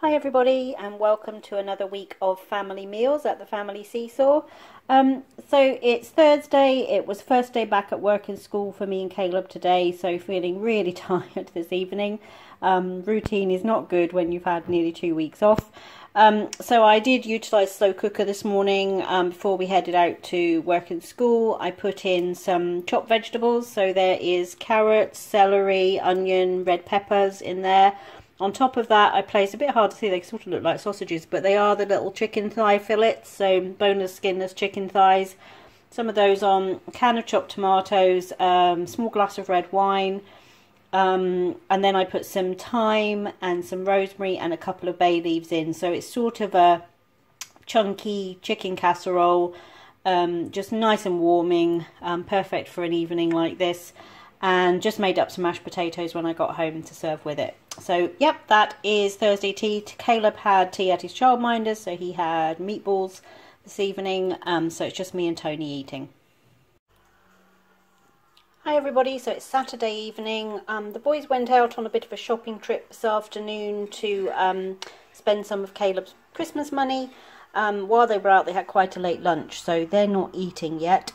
Hi everybody, and welcome to another week of family meals at the family Seesaw. So it's Thursday. It was first day back at work and school for me and Caleb today, so feeling really tired this evening. Routine is not good when you've had nearly 2 weeks off. So I did utilise slow cooker this morning before we headed out to work and school. I put in some chopped vegetables, so there is carrots, celery, onion, red peppers in there. On top of that, I placed, a bit hard to see, they sort of look like sausages, but they are the little chicken thigh fillets, so boneless, skinless chicken thighs. Some of those on, a can of chopped tomatoes, small glass of red wine, and then I put some thyme and some rosemary and a couple of bay leaves in. So it's sort of a chunky chicken casserole, just nice and warming, perfect for an evening like this. And just made up some mashed potatoes when I got home to serve with it. So, yep, that is Thursday tea. Caleb had tea at his childminders, so he had meatballs this evening. So it's just me and Tony eating. Hi everybody, so it's Saturday evening. The boys went out on a bit of a shopping trip this afternoon to spend some of Caleb's Christmas money. While they were out, they had quite a late lunch, so they're not eating yet.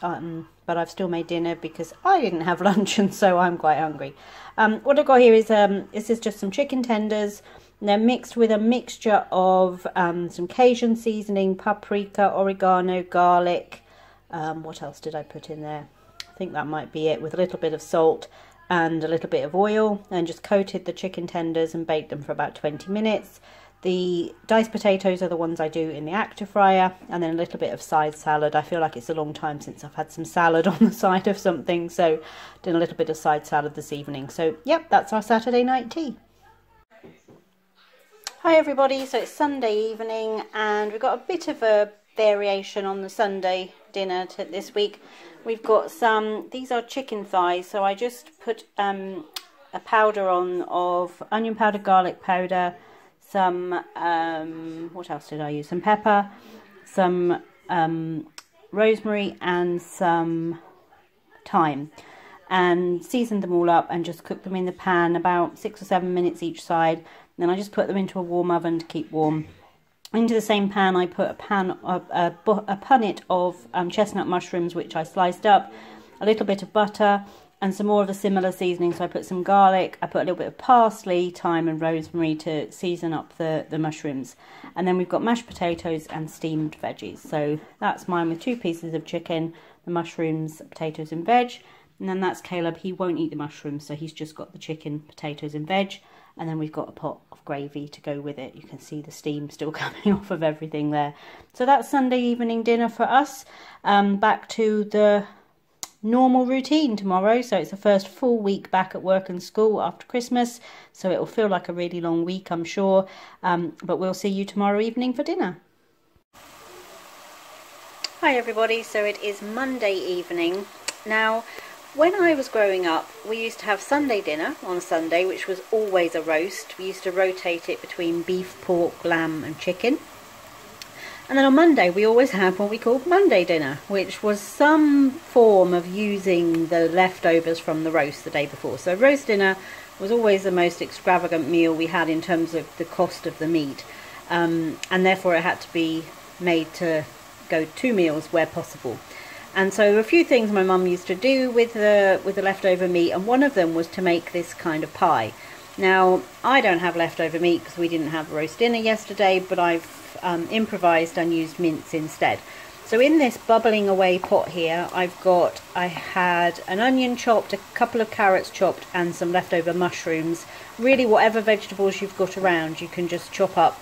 But I've still made dinner because I didn't have lunch, and so I'm quite hungry. What I've got here is this is just some chicken tenders. And they're mixed with a mixture of some Cajun seasoning, paprika, oregano, garlic. What else did I put in there? I think that might be it, with a little bit of salt and a little bit of oil, and just coated the chicken tenders and baked them for about 20 minutes. The diced potatoes are the ones I do in the active fryer, and then a little bit of side salad. I feel like it's a long time since I've had some salad on the side of something, so did a little bit of side salad this evening. So yep, that's our Saturday night tea. Hi everybody, so it's Sunday evening, and we've got a bit of a variation on the Sunday dinner this week. We've got these are chicken thighs, so I just put a powder on of onion powder, garlic powder, some, what else did I use? Some pepper, some rosemary and some thyme, and seasoned them all up and just cooked them in the pan about 6 or 7 minutes each side. And then I just put them into a warm oven to keep warm. Into the same pan I put a punnet of chestnut mushrooms, which I sliced up, a little bit of butter, and some more of a similar seasoning. So I put some garlic, I put a little bit of parsley, thyme and rosemary to season up the mushrooms. And then we've got mashed potatoes and steamed veggies. So that's mine with 2 pieces of chicken, the mushrooms, potatoes and veg. And then that's Caleb, he won't eat the mushrooms, so he's just got the chicken, potatoes and veg. And then we've got a pot of gravy to go with it. You can see the steam still coming off of everything there. So that's Sunday evening dinner for us. Back to the normal routine tomorrow, so it's the first full week back at work and school after Christmas, so it will feel like a really long week, I'm sure, but we'll see you tomorrow evening for dinner. Hi everybody, so it is Monday evening. Now, when I was growing up, we used to have Sunday dinner on Sunday, which was always a roast. We used to rotate it between beef, pork, lamb and chicken. And then on Monday, we always had what we called Monday dinner, which was some form of using the leftovers from the roast the day before. So roast dinner was always the most extravagant meal we had in terms of the cost of the meat. And therefore it had to be made to go 2 meals where possible. And so a few things my mum used to do with the leftover meat, and one of them was to make this kind of pie. Now, I don't have leftover meat because we didn't have roast dinner yesterday, but I've improvised and used mince instead. So in this bubbling away pot here, I had an onion chopped, a couple of carrots chopped, and some leftover mushrooms. Really, whatever vegetables you've got around, you can just chop up.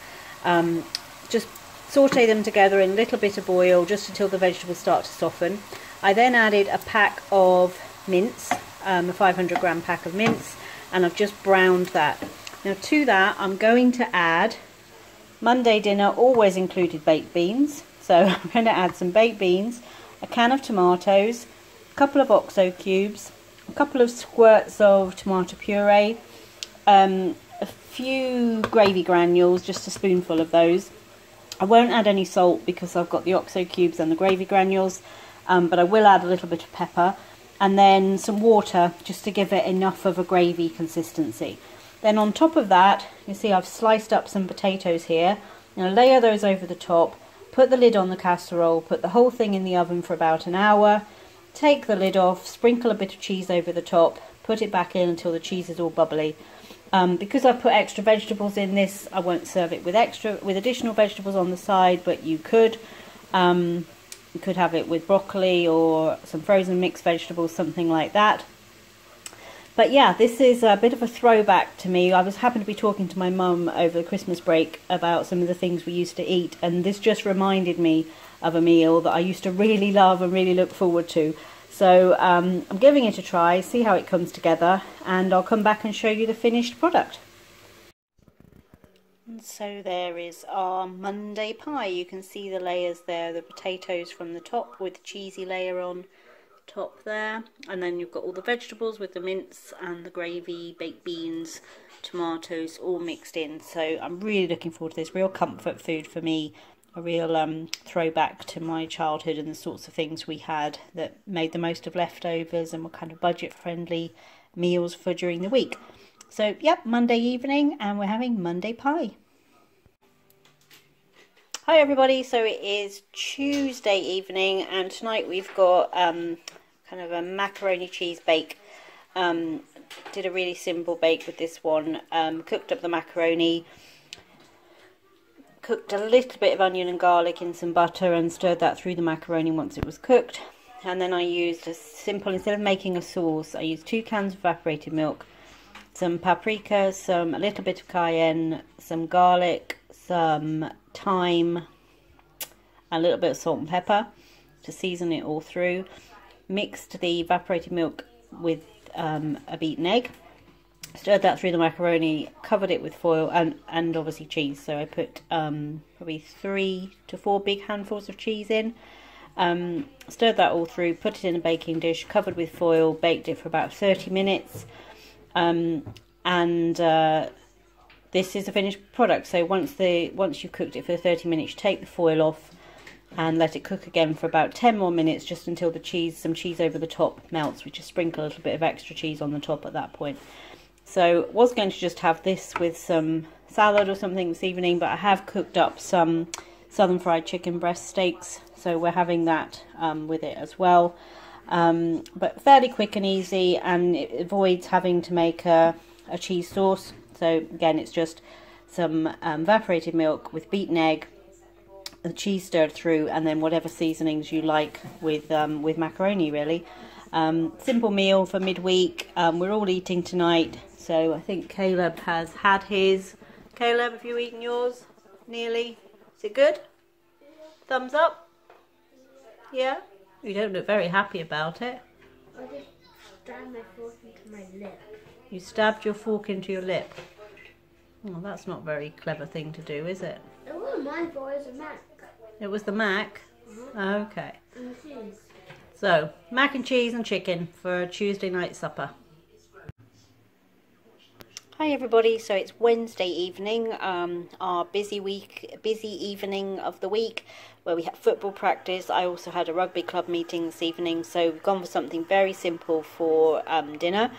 Just saute them together in a little bit of oil just until the vegetables start to soften. I then added a pack of mince, a 500 gram pack of mince, and I've just browned that. Now to that I'm going to add, Monday dinner always included baked beans, so I'm going to add some baked beans, a can of tomatoes, a couple of OXO cubes, a couple of squirts of tomato puree, a few gravy granules, just a spoonful of those. I won't add any salt because I've got the OXO cubes and the gravy granules, but I will add a little bit of pepper, and then some water just to give it enough of a gravy consistency. Then on top of that, you see I've sliced up some potatoes here. Now layer those over the top, put the lid on the casserole, put the whole thing in the oven for about an hour, take the lid off, sprinkle a bit of cheese over the top, put it back in until the cheese is all bubbly. Because I put extra vegetables in this, I won't serve it with additional vegetables on the side, but you could have it with broccoli or some frozen mixed vegetables, something like that. But yeah, this is a bit of a throwback to me. I was happened to be talking to my mum over the Christmas break about some of the things we used to eat, and this just reminded me of a meal that I used to really love and really look forward to. So I'm giving it a try, see how it comes together, and I'll come back and show you the finished product. And so there is our Monday pie. You can see the layers there, the potatoes from the top with the cheesy layer on top there, and then you've got all the vegetables with the mince and the gravy, baked beans, tomatoes all mixed in. So I'm really looking forward to this. Real comfort food for me, a real throwback to my childhood and the sorts of things we had that made the most of leftovers and were kind of budget friendly meals for during the week. So yep, Monday evening, and we're having Monday pie. Hi everybody, so it is Tuesday evening, and tonight we've got kind of a macaroni cheese bake. Did a really simple bake with this one. Cooked up the macaroni, cooked a little bit of onion and garlic in some butter and stirred that through the macaroni once it was cooked. And then I used a simple, instead of making a sauce, I used 2 cans of evaporated milk, some paprika, a little bit of cayenne, some garlic, some thyme, a little bit of salt and pepper to season it all through. Mixed the evaporated milk with a beaten egg, stirred that through the macaroni, covered it with foil and obviously cheese. So I put probably 3 to 4 big handfuls of cheese in, stirred that all through, put it in a baking dish, covered with foil, baked it for about 30 minutes. This is a finished product. So once you've cooked it for 30 minutes, you take the foil off and let it cook again for about 10 more minutes, just until some cheese over the top melts. We just sprinkle a little bit of extra cheese on the top at that point. So was going to just have this with some salad or something this evening, but I have cooked up some southern fried chicken breast steaks, so we're having that with it as well. But fairly quick and easy, and it avoids having to make a cheese sauce. So again, it's just some evaporated milk with beaten egg, the cheese stirred through, and then whatever seasonings you like with macaroni, really. Simple meal for midweek. We're all eating tonight, so I think Caleb has had his. Caleb, have you eaten yours? Nearly. Is it good? Thumbs up? Yeah? You don't look very happy about it. I just stabbed my fork into my lip. You stabbed your fork into your lip. Well, that's not a very clever thing to do, is it? It wasn't mine, but it was a Mac. It was the mac? Okay. And cheese. So, mac and cheese and chicken for a Tuesday night supper. Hi everybody, so it's Wednesday evening, our busy evening of the week, where we had football practice. I also had a rugby club meeting this evening, so we've gone for something very simple for dinner.